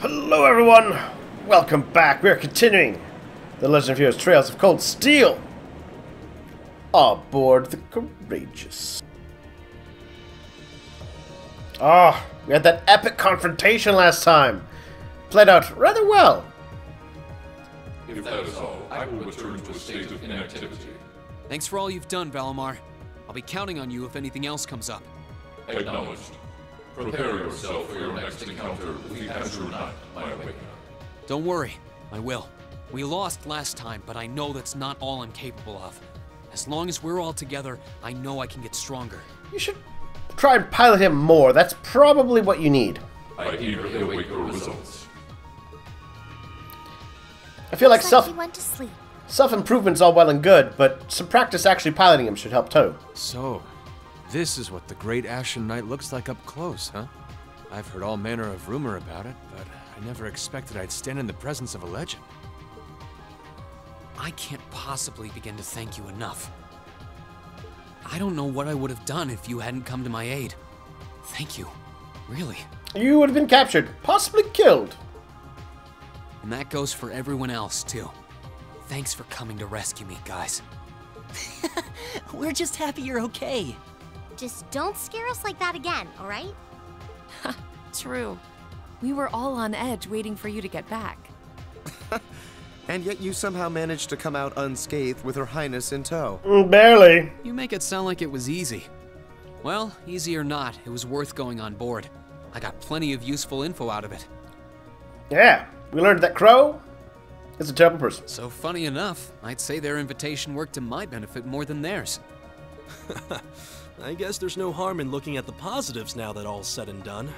Hello everyone! Welcome back. We are continuing the Legend of Heroes Trails of Cold Steel aboard the Courageous. Ah, we had that epic confrontation last time. Played out rather well. If that is all, I will return to a state of inactivity. Thanks for all you've done, Valimar. I'll be counting on you if anything else comes up. Acknowledged. Prepare yourself for your next encounter with the Azure Knight, my awakener. Don't worry, I will. We lost last time, but I know that's not all I'm capable of. As long as we're all together, I know I can get stronger. You should try and pilot him more. That's probably what you need. I eagerly await your results. I feel like he went to sleep. self-improvement's all well and good, but some practice actually piloting him should help too. So, this is what the Great Ashen Knight looks like up close, huh? I've heard all manner of rumor about it, but I never expected I'd stand in the presence of a legend. I can't possibly begin to thank you enough. I don't know what I would have done if you hadn't come to my aid. Thank you. Really. You would have been captured, possibly killed. And that goes for everyone else, too. Thanks for coming to rescue me, guys. We're just happy you're okay. Just don't scare us like that again, alright? True. We were all on edge waiting for you to get back. And yet you somehow managed to come out unscathed with Her Highness in tow. Barely. You make it sound like it was easy. Well, easy or not, it was worth going on board. I got plenty of useful info out of it. Yeah, we learned that Crow is a terrible person. So funny enough, I'd say their invitation worked to my benefit more than theirs. I guess there's no harm in looking at the positives now that all's said and done.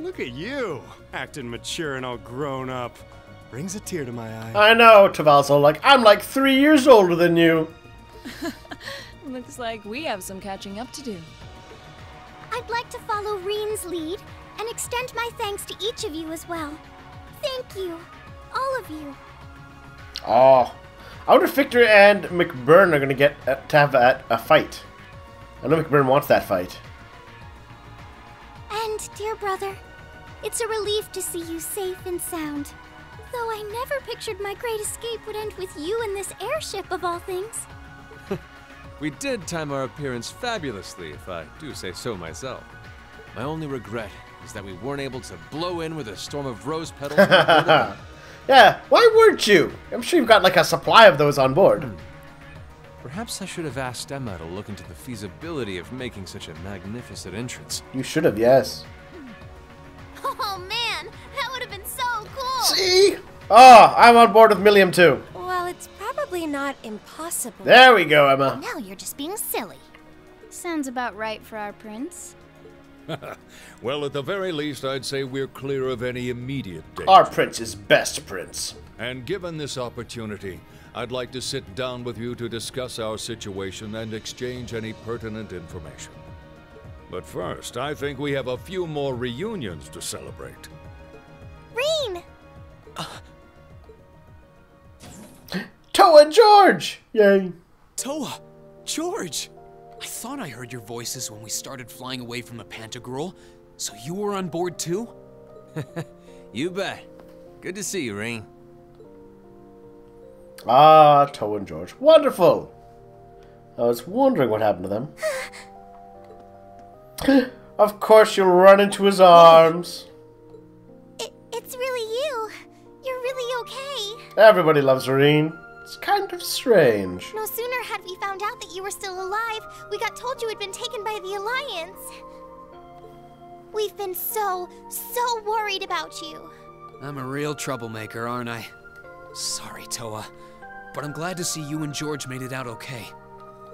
Look at you, acting mature and all grown up. Brings a tear to my eye. I know, Tavalzo, I'm like 3 years older than you. Looks like we have some catching up to do. I'd like to follow Reen's lead and extend my thanks to each of you as well. Thank you. All of you. Oh, I wonder if Victor and McBurn are going to get to have a fight. I know McBurn wants that fight. And, dear brother, it's a relief to see you safe and sound. Though I never pictured my great escape would end with you in this airship of all things. We did time our appearance fabulously, if I do say so myself. My only regret is that we weren't able to blow in with a storm of rose petals. Yeah, why weren't you? I'm sure you've got a supply of those on board. Perhaps I should have asked Emma to look into the feasibility of making such a magnificent entrance. You should have, yes. Oh man, that would have been so cool! See? Oh, I'm on board with Milliam too. Well, it's probably not impossible. There we go, Emma. Now you're just being silly. Sounds about right for our prince. Well, at the very least, I'd say we're clear of any immediate danger. Our prince is best prince. And given this opportunity, I'd like to sit down with you to discuss our situation and exchange any pertinent information. But first, I think we have a few more reunions to celebrate. Reen! Toa and George! Yay. Toa! George! I thought I heard your voices when we started flying away from the Pantagruel. So you were on board too? You bet. Good to see you, Reen. Ah, Toa and George. Wonderful! I was wondering what happened to them. Of course you'll run into his arms. It's really you. You're really okay. Everybody loves Reen. It's kind of strange. No sooner had we found out that you were still alive, we got told you had been taken by the Alliance. We've been so worried about you. I'm a real troublemaker, aren't I? Sorry, Toa. But I'm glad to see you and George made it out okay.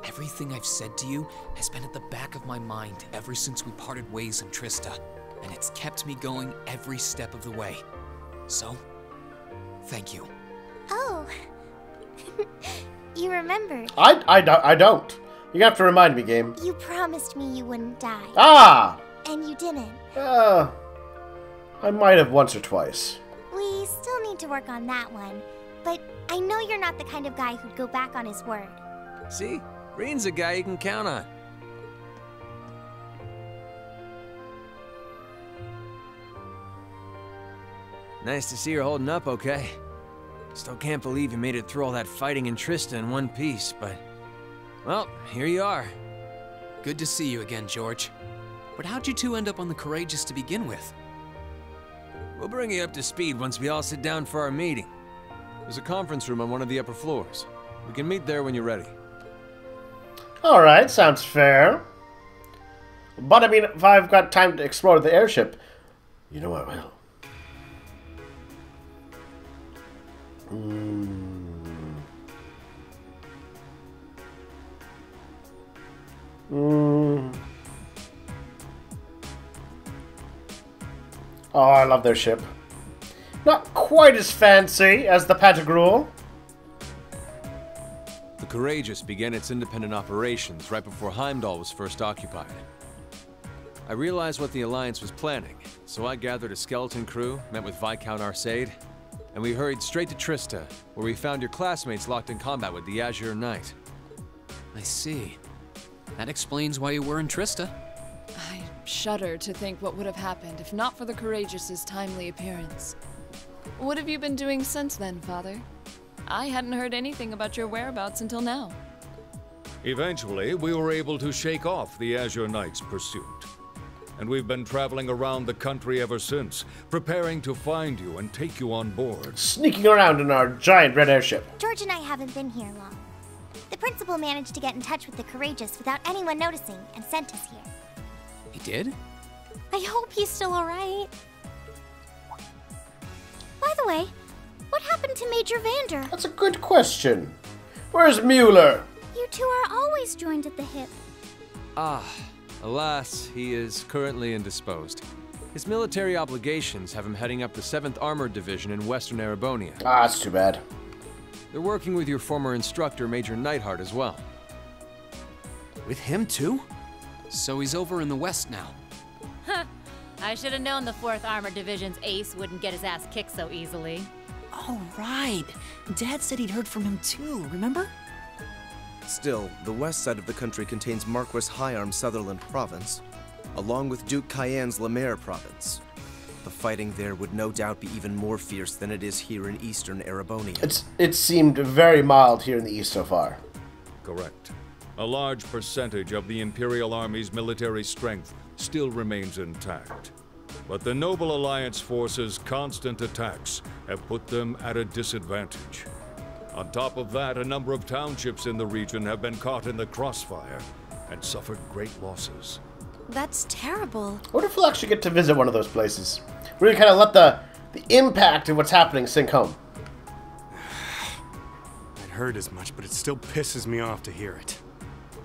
Everything I've said to you has been at the back of my mind ever since we parted ways in Trista, and it's kept me going every step of the way. So, thank you. Oh. You remembered. I don't. You have to remind me, game. You promised me you wouldn't die. Ah! And you didn't. I might have once or twice. We still need to work on that one. But I know you're not the kind of guy who'd go back on his word. See? Reen's a guy you can count on. Nice to see you're holding up okay. Still can't believe you made it through all that fighting in Trista in one piece, but... well, here you are. Good to see you again, George. But how'd you two end up on the Courageous to begin with? We'll bring you up to speed once we all sit down for our meeting. There's a conference room on one of the upper floors. We can meet there when you're ready. Alright, sounds fair. But I mean, if I've got time to explore the airship, you know I will. Oh, I love their ship. Not quite as fancy as the Pantagruel. The Courageous began its independent operations right before Heimdall was first occupied. I realized what the Alliance was planning, so I gathered a skeleton crew, met with Viscount Arcade, and we hurried straight to Trista, where we found your classmates locked in combat with the Azure Knight. I see. That explains why you were in Trista. I shudder to think what would have happened if not for the Courageous's timely appearance. What have you been doing since then, Father? I hadn't heard anything about your whereabouts until now. Eventually, we were able to shake off the Azure Knight's pursuit. And we've been traveling around the country ever since, preparing to find you and take you on board. Sneaking around in our giant red airship. George and I haven't been here long. The principal managed to get in touch with the Courageous without anyone noticing and sent us here. He did? I hope he's still alright. By the way, what happened to Major Vander? That's a good question. Where's Mueller? You two are always joined at the hip. Alas, he is currently indisposed. His military obligations have him heading up the 7th Armored Division in Western Erebonia. Ah, that's too bad. They're working with your former instructor, Major Neidhart, as well. With him too? So he's over in the west now. Huh. I should have known the 4th Armored Division's ace wouldn't get his ass kicked so easily. Oh, right. Dad said he'd heard from him too, remember? Still, the west side of the country contains Marquis Hyarm's Sutherland province, along with Duke Cayenne's Lemaire province. The fighting there would no doubt be even more fierce than it is here in eastern Erebonia. It seemed very mild here in the east so far. Correct. A large percentage of the Imperial Army's military strength still remains intact. But the Noble Alliance forces' constant attacks have put them at a disadvantage. On top of that, a number of townships in the region have been caught in the crossfire and suffered great losses. That's terrible. I wonder if we'll actually get to visit one of those places. Really kind of let the impact of what's happening sink home. I'd heard as much, but it still pisses me off to hear it.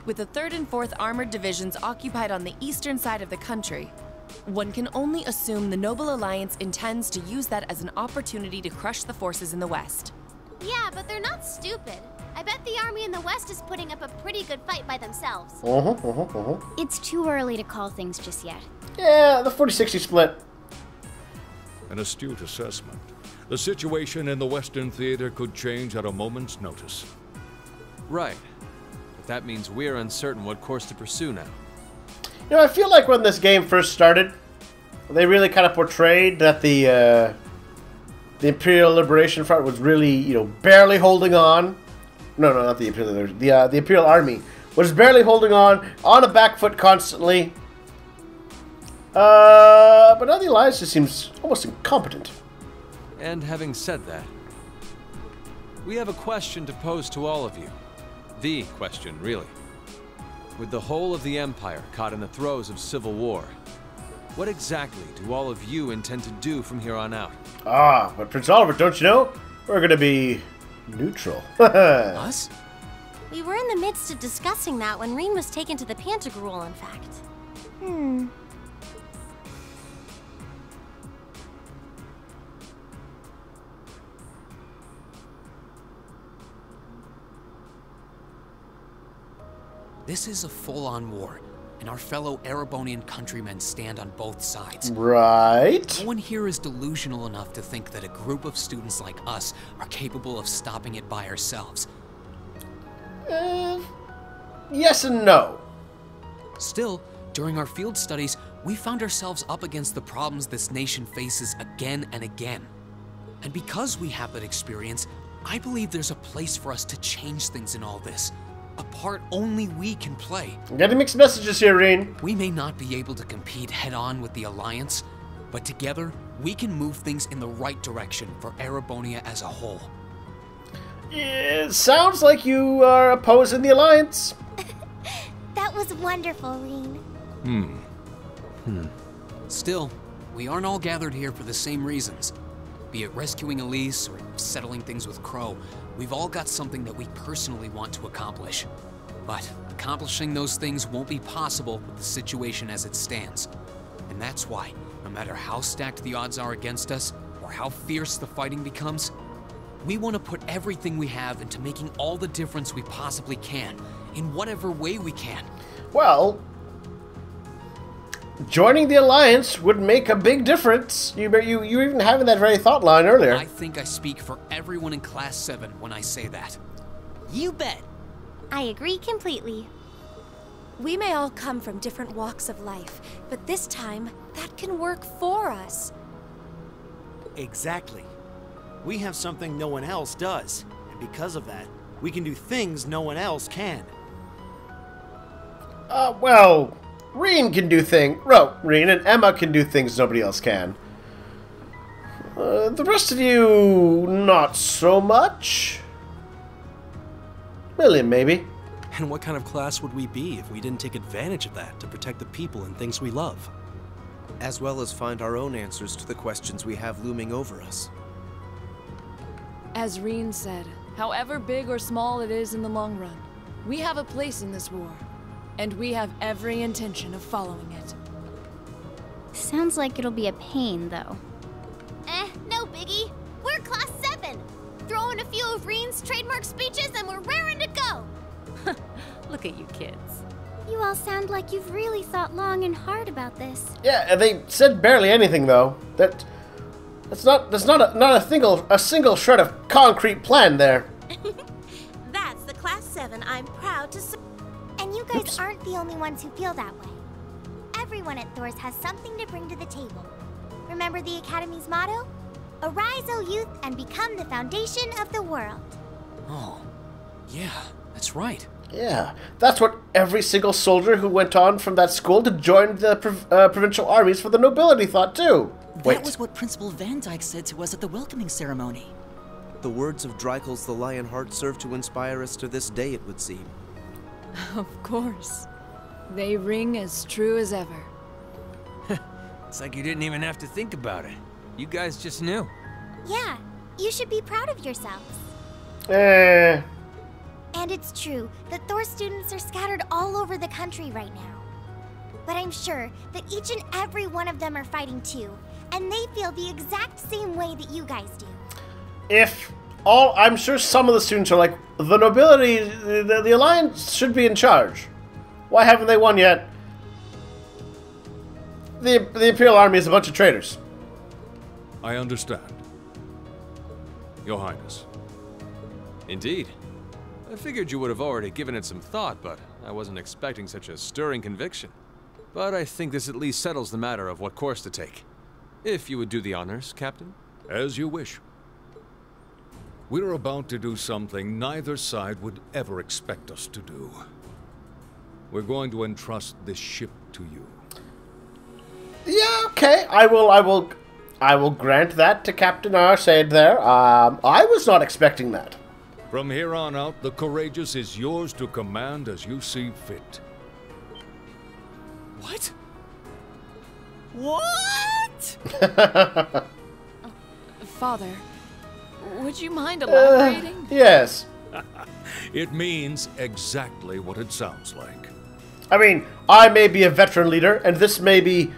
With the 3rd and 4th Armored Divisions occupied on the eastern side of the country, one can only assume the Noble Alliance intends to use that as an opportunity to crush the forces in the west. Yeah, but they're not stupid. I bet the army in the west is putting up a pretty good fight by themselves. It's too early to call things just yet. Yeah, the 40-60 split. An astute assessment. The situation in the Western Theater could change at a moment's notice. Right. But that means we're uncertain what course to pursue now. You know, I feel like when this game first started, they really kind of portrayed that the Imperial Liberation Front was really, you know, barely holding on. No, not the Imperial. The Imperial Army was barely holding on a back foot constantly. But now the Alliance just seems almost incompetent. And having said that, we have a question to pose to all of you. The question, really. With the whole of the Empire caught in the throes of civil war, what exactly do all of you intend to do from here on out? But Prince Oliver, don't you know? We're gonna be neutral. Us? We were in the midst of discussing that when Reen was taken to the Pantagruel, in fact. This is a full-on war, and our fellow Erebonian countrymen stand on both sides. Right. No one here is delusional enough to think that a group of students like us are capable of stopping it by ourselves. Yes and no. Still, during our field studies, we found ourselves up against the problems this nation faces again and again. And because we have that experience, I believe there's a place for us to change things in all this. A part only we can play. I'm getting mixed messages here, Reen. We may not be able to compete head-on with the Alliance, but together, we can move things in the right direction for Erebonia as a whole. It sounds like you are opposing the Alliance. That was wonderful, Reen. Still, we aren't all gathered here for the same reasons. Be it rescuing Elise or settling things with Crow, we've all got something that we personally want to accomplish. But accomplishing those things won't be possible with the situation as it stands. And that's why, no matter how stacked the odds are against us, or how fierce the fighting becomes, we want to put everything we have into making all the difference we possibly can, in whatever way we can. Well, joining the Alliance would make a big difference. You were even having that very thought line earlier. I think I speak for everyone in Class 7 when I say that. You bet. I agree completely. We may all come from different walks of life, but this time, that can work for us. Exactly. We have something no one else does, and because of that, we can do things no one else can. Well, Reen can do things. Well, Reen and Emma can do things nobody else can. The rest of you, not so much. William, maybe. And what kind of class would we be if we didn't take advantage of that to protect the people and things we love? As well as find our own answers to the questions we have looming over us. As Reen said, however big or small it is in the long run, we have a place in this war, and we have every intention of following it. Sounds like it'll be a pain, though. No biggie. We're Class 7. Throw in a few of Reen's trademark speeches and we're raring to go. Look at you kids. You all sound like you've really thought long and hard about this. Yeah, and they said barely anything though. There's not a single shred of concrete plan there. That's the Class 7 I'm proud to say. And you guys aren't the only ones who feel that way. Everyone at Thor's has something to bring to the table. Remember the Academy's motto? Arise, O youth, and become the foundation of the world. Oh, yeah, that's right. Yeah, that's what every single soldier who went on from that school to join the provincial armies for the nobility thought too. That was what Principal Van Dyke said to us at the welcoming ceremony. The words of Dreikel's the Lionheart serve to inspire us to this day, it would seem. Of course. They ring as true as ever. It's like you didn't even have to think about it. You guys just knew. Yeah, you should be proud of yourselves. And it's true that Thor students are scattered all over the country right now. But I'm sure that each and every one of them are fighting too, and they feel the exact same way that you guys do. I'm sure some of the students are like, the nobility, the Alliance should be in charge. Why haven't they won yet? The Imperial Army is a bunch of traitors. I understand. Your Highness. Indeed. I figured you would have already given it some thought, but I wasn't expecting such a stirring conviction. But I think this at least settles the matter of what course to take. If you would do the honors, Captain. As you wish. We're about to do something neither side would ever expect us to do. We're going to entrust this ship to you. Yeah, okay. I will grant that to Captain Arsaid there. I was not expecting that. From here on out, the Courageous is yours to command as you see fit. What? What? Father, would you mind elaborating? Yes. It means exactly what it sounds like. I mean, I may be a veteran leader, and this may be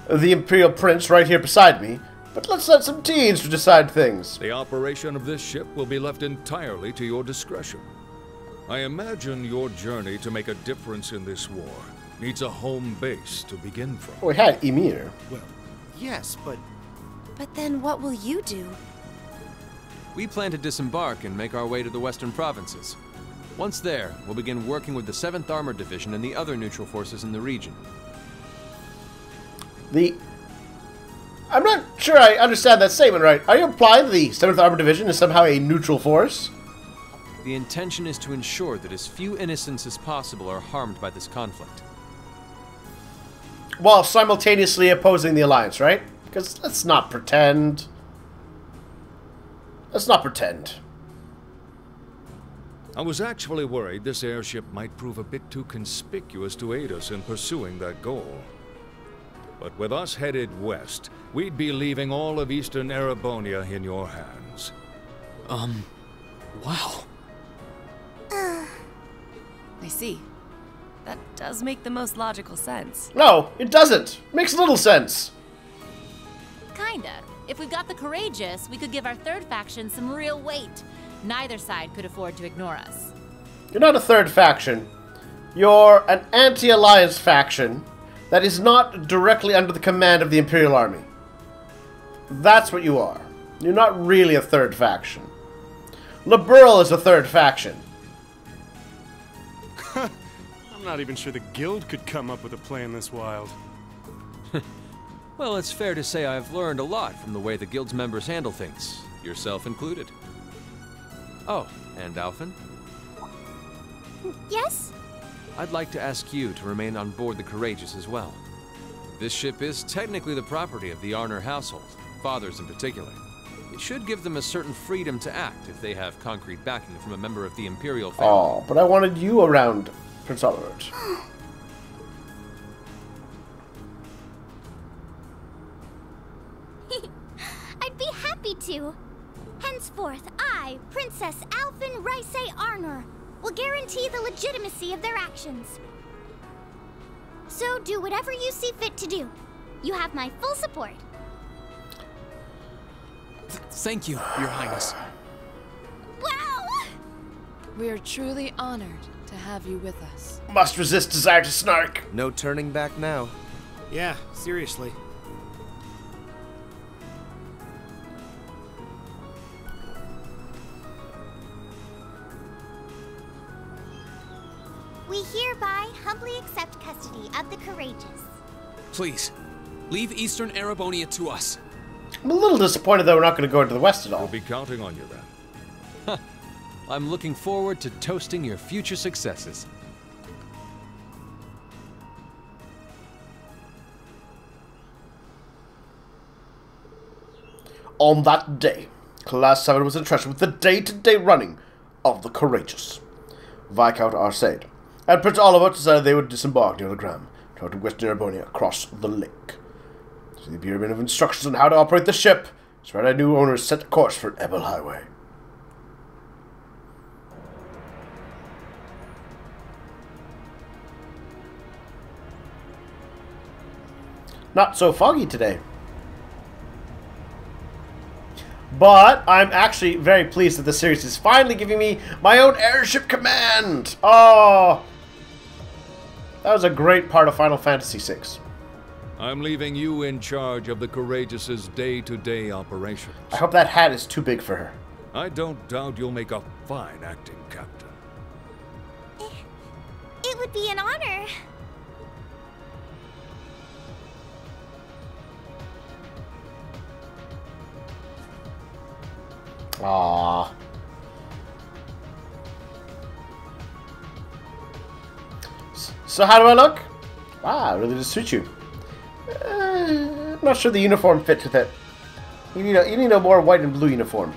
the Imperial Prince right here beside me, but let's let some teens decide things. The operation of this ship will be left entirely to your discretion. I imagine your journey to make a difference in this war needs a home base to begin from. We had Emir. Well, yes, but... But then what will you do? We plan to disembark and make our way to the western provinces. Once there, we'll begin working with the 7th Armored Division and the other neutral forces in the region. I'm not sure I understand that statement right. Are you implying the 7th Armored Division is somehow a neutral force? The intention is to ensure that as few innocents as possible are harmed by this conflict. While simultaneously opposing the Alliance, right? Because let's not pretend. Let's not pretend. I was actually worried this airship might prove a bit too conspicuous to aid us in pursuing that goal. But with us headed west, we'd be leaving all of Eastern Erebonia in your hands. Wow. I see. That does make the most logical sense. No, it doesn't. Makes little sense. Kinda. If we've got the courageous, we could give our third faction some real weight. Neither side could afford to ignore us. You're not a third faction. You're an anti-alliance faction that is not directly under the command of the Imperial Army. That's what you are. You're not really a third faction. Liberal is a third faction. I'm not even sure the guild could come up with a plan this wild. Well, it's fair to say I've learned a lot from the way the guild's members handle things, yourself included. Oh, and Alphen? Yes? I'd like to ask you to remain on board the Courageous as well. This ship is technically the property of the Arner household, fathers in particular. It should give them a certain freedom to act if they have concrete backing from a member of the Imperial family. Oh, but I wanted you around, Prince Oliver. I'd be happy to. Henceforth, I, Princess Alphen Raisay Arner, will guarantee the legitimacy of their actions. So do whatever you see fit to do. You have my full support. Thank you, Your Highness. Wow! We are truly honored to have you with us. Must resist desire to snark. No turning back now. Yeah, seriously. We hereby humbly accept custody of the courageous. Please, leave Eastern Erebonia to us. I'm a little disappointed that we're not going to go into the west at all. We'll be counting on you then. Huh. I'm looking forward to toasting your future successes. On that day, Class 7 was entrusted with the day-to-day running of the Courageous. Viscount Arsaid and Prince Oliver decided they would disembark near the Gram, toward Western Erebonia across the lake. So the Bureau of instructions on how to operate the ship, so our new owners set course for Ebel Highway. Not so foggy today. But I'm actually very pleased that the series is finally giving me my own airship command. Oh, that was a great part of Final Fantasy VI. I'm leaving you in charge of the Courageous's day-to-day operations. I hope that hat is too big for her. I don't doubt you'll make a fine acting captain. It would be an honor. Aww. So how do I look? Wow, it really does suit you. I'm not sure the uniform fits with it. You need a more white and blue uniform.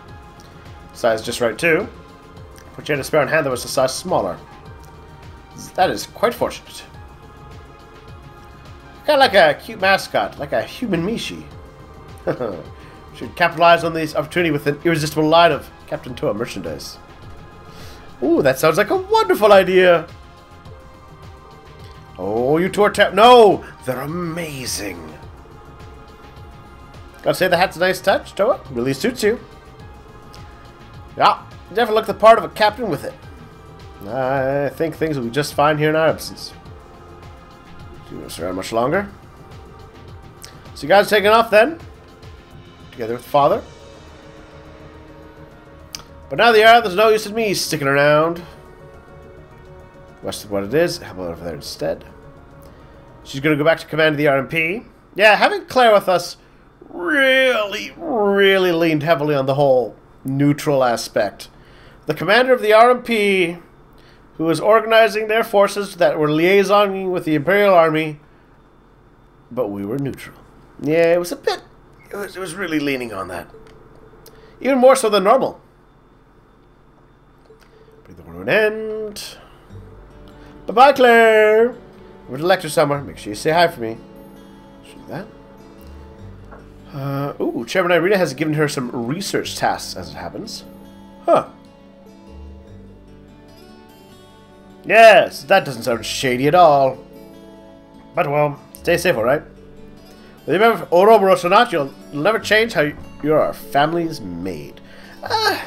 Size just right too. But you had a spare on hand that was a size smaller. That is quite fortunate. Kind of like a cute mascot, like a human Mishi. Should capitalize on this opportunity with an irresistible line of Captain Toa merchandise. Ooh, that sounds like a wonderful idea. Oh, you two are no, they're amazing. Gotta say the hat's a nice touch, Toa. Really suits you. Yeah, you definitely look the part of a captain with it. I think things will be just fine here in our absence. You won't stay around much longer. So you guys taking off then? Together with Father. But now they are, there's no use in me sticking around. West of what it is, how about over there instead? She's going to go back to command of the RMP. Yeah, having Claire with us really leaned heavily on the whole neutral aspect. The commander of the RMP, who was organizing their forces that were liaisoning with the Imperial Army, but we were neutral. Yeah, it was a bit... It was really leaning on that. Even more so than normal. Bring the war to an end. Bye-bye, Claire! We're to the lecture somewhere. Make sure you say hi for me. Should do that. Ooh, Chairman Irina has given her some research tasks, as it happens. Huh. Yes, that doesn't sound shady at all. But, well, stay safe, alright? With the member of Ouroboros or not, you'll never change how you're our family's maid. I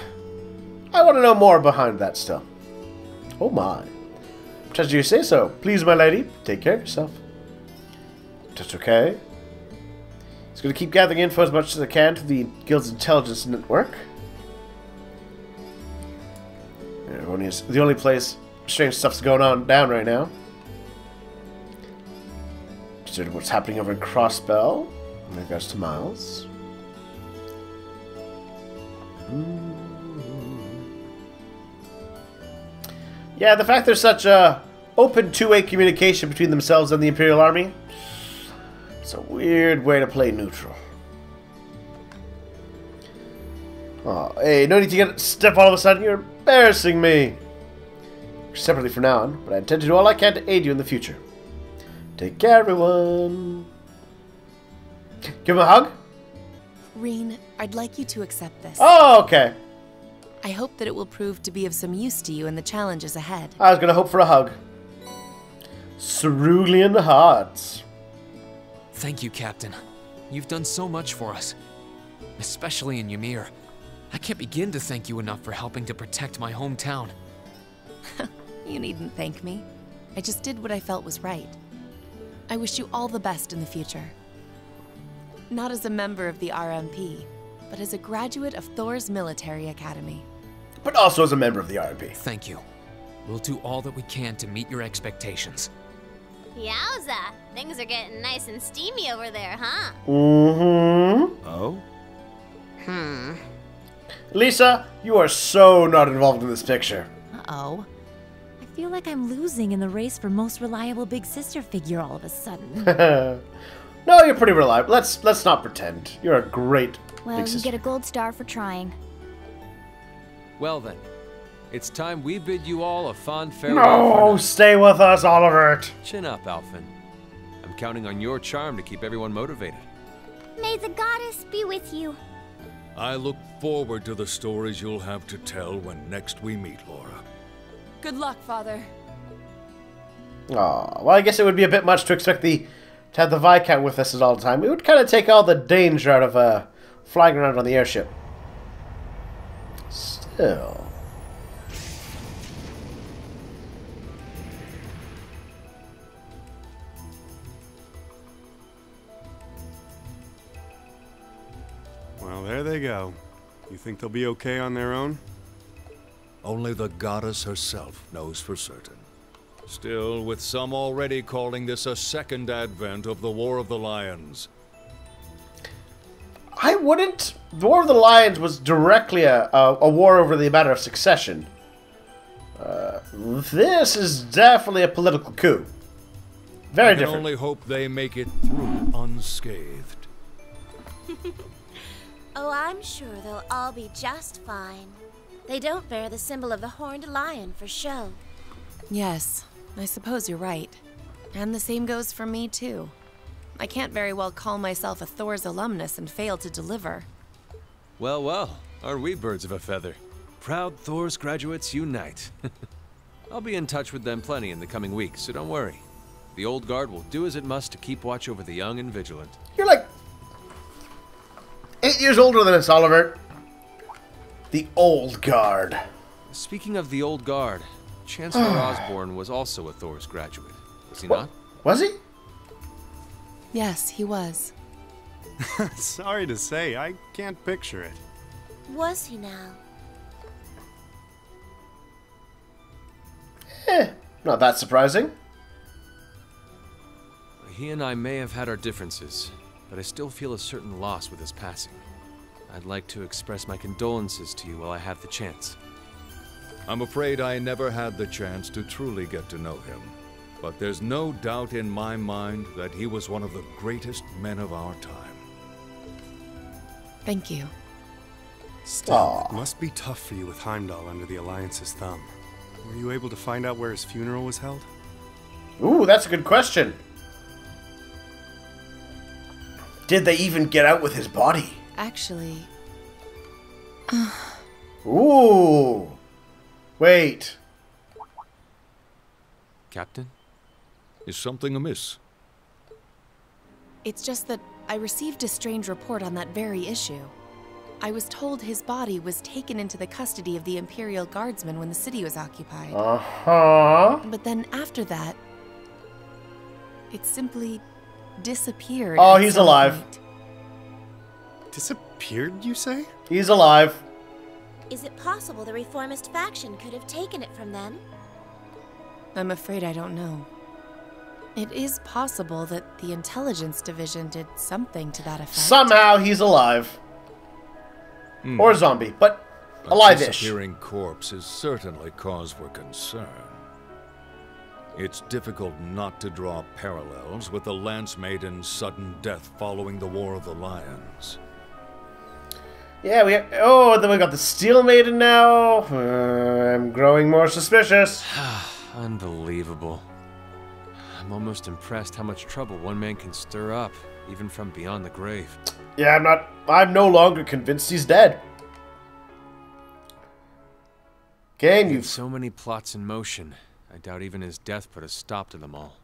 want to know more behind that still. Oh my. Just you say so. Please, my lady, take care of yourself. Just okay. He's going to keep gathering info as much as I can to the Guild's intelligence network. It's the only place strange stuff's going on down right now. Consider what's happening over in Crossbell in regards to Miles. Yeah, the fact there's such a open two-way communication between themselves and the Imperial Army, it's a weird way to play neutral. Oh, hey, no need to get stiff all of a sudden. You're embarrassing me. Separately from now on, but I intend to do all I can to aid you in the future. Take care, everyone. Give him a hug. Reen, I'd like you to accept this. Oh, okay. I hope that it will prove to be of some use to you in the challenges ahead. I was going to hope for a hug. Cerulean hearts. Thank you, Captain. You've done so much for us. Especially in Ymir. I can't begin to thank you enough for helping to protect my hometown. You needn't thank me. I just did what I felt was right. I wish you all the best in the future. Not as a member of the RMP, but as a graduate of Thor's military academy. But also as a member of the RMP. Thank you. We'll do all that we can to meet your expectations. Yowza! Things are getting nice and steamy over there, huh? Mm-hmm. Oh? Lisa, you are so not involved in this picture. Uh-oh. I feel like I'm losing in the race for most reliable big sister figure all of a sudden. No, you're pretty reliable. Let's not pretend. You're a great Well, big you sister. get a gold star for trying. Well then, it's time we bid you all a fond farewell. No, stay with us, Oliver. Chin up, Alphen. I'm counting on your charm to keep everyone motivated. May the goddess be with you. I look forward to the stories you'll have to tell when next we meet, Laura. Good luck, Father. Aw, well, I guess it would be a bit much to expect to have the Viscount with us at all the time. It would kind of take all the danger out of flying around on the airship. Still. Well, there they go. You think they'll be okay on their own? Only the goddess herself knows for certain. Still, with some already calling this a second advent of the War of the Lions. I wouldn't. The War of the Lions was directly a war over the matter of succession. This is definitely a political coup. Very different. I can only hope they make it through unscathed. Oh, I'm sure they'll all be just fine. They don't bear the symbol of the horned lion for show. Yes, I suppose you're right. And the same goes for me, too. I can't very well call myself a Thor's alumnus and fail to deliver. Well, well, aren't we birds of a feather? Proud Thor's graduates unite. I'll be in touch with them plenty in the coming weeks, so don't worry. The old guard will do as it must to keep watch over the young and vigilant. You're like 8 years older than us, Oliver. The old guard. Speaking of the old guard, Chancellor Osborne was also a Thor's graduate, was he not? Was he? Yes, he was. Sorry to say, I can't picture it. Was he now? Not that surprising. He and I may have had our differences, but I still feel a certain loss with his passing. I'd like to express my condolences to you while I have the chance. I'm afraid I never had the chance to truly get to know him, but there's no doubt in my mind that he was one of the greatest men of our time. Thank you. Still, it must be tough for you with Heimdall under the Alliance's thumb. Were you able to find out where his funeral was held? Ooh, that's a good question. Did they even get out with his body? Actually... Ooh. Wait. Captain? Is something amiss? It's just that I received a strange report on that very issue. I was told his body was taken into the custody of the Imperial Guardsmen when the city was occupied. Uh-huh. But then after that, it simply disappeared. Oh, he's alive. Disappeared, you say? He's alive. Is it possible the reformist faction could have taken it from them? I'm afraid I don't know. It is possible that the intelligence division did something to that effect. Somehow he's alive. Or zombie, but A alive-ish. disappearing corpse is certainly cause for concern. It's difficult not to draw parallels with the Lance Maiden's sudden death following the War of the Lions. Yeah, we have, then we got the Steel Maiden now. I'm growing more suspicious. Unbelievable. I'm almost impressed how much trouble one man can stir up, even from beyond the grave. Yeah, I'm no longer convinced he's dead. Game, you've so many plots in motion. I doubt even his death put a stop to them all.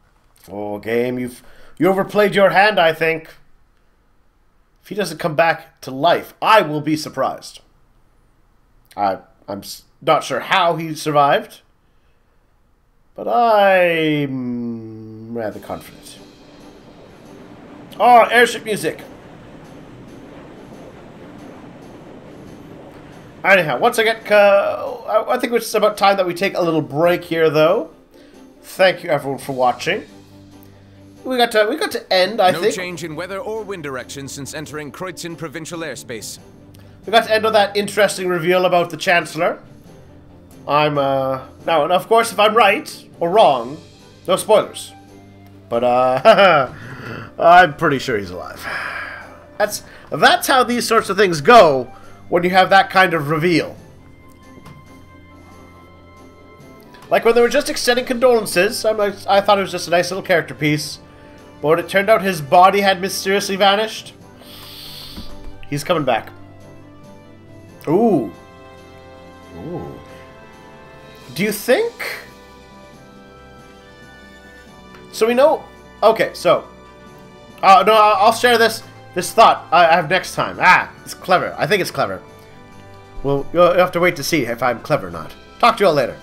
Oh, Game, you overplayed your hand, I think. If he doesn't come back to life, I will be surprised. I'm not sure how he survived, but I'm rather confident. Oh, airship music. Anyhow, once I get, I think it's about time that we take a little break here, though. Thank you, everyone, for watching. We got to end, I think. No change in weather or wind direction since entering Kreutzen provincial airspace. We got to end on that interesting reveal about the Chancellor. Now, of course, if I'm right or wrong, no spoilers. But I'm pretty sure he's alive. That's how these sorts of things go when you have that kind of reveal. Like when they were just extending condolences, I thought it was just a nice little character piece. But when it turned out his body had mysteriously vanished, he's coming back. Ooh. Ooh. Do you think... So we know... Okay, so... no, I'll share this thought I have next time. It's clever. I think it's clever. Well, you'll have to wait to see if I'm clever or not. Talk to you all later.